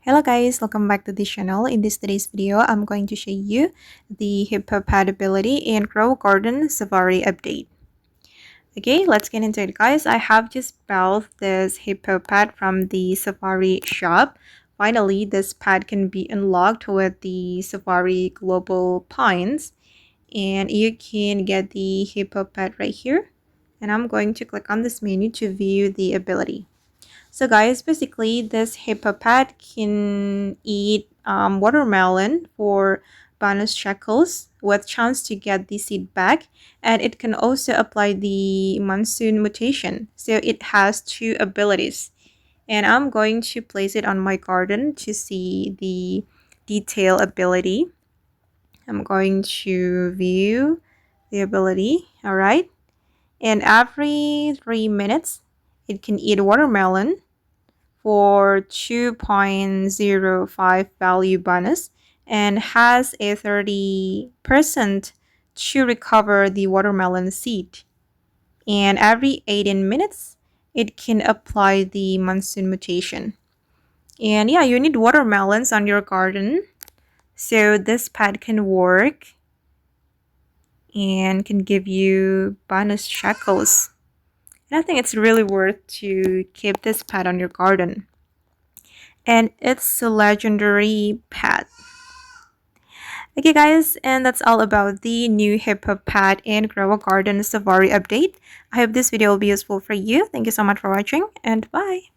Hello guys, welcome back to this channel. In today's video, I'm going to show you the Hippo pad ability in Grow Garden Safari update. Okay, let's get into it guys. I have just bought this Hippo pad from the Safari shop. Finally, this pad can be unlocked with the Safari Global Points. And you can get the Hippo pad right here. And I'm going to click on this menu to view the ability. So guys, basically this hippopad can eat watermelon for bonus shekels with chance to get the seed back, and it can also apply the Monsoon Mutation. So it has two abilities, and I'm going to place it on my garden to see the detail ability. I'm going to view the ability. All right, and every 3 minutes it can eat watermelon for 2.05 value bonus and has a 30% to recover the watermelon seed. And every 18 minutes, it can apply the Monsoon Mutation. And yeah, you need watermelons on your garden. So this pad can work and can give you bonus shekels. And I think it's really worth to keep this pad on your garden. And it's a legendary pet. Okay guys, and that's all about the new Hippo pet in Grow a Garden Safari update. I hope this video will be useful for you. Thank you so much for watching, and bye.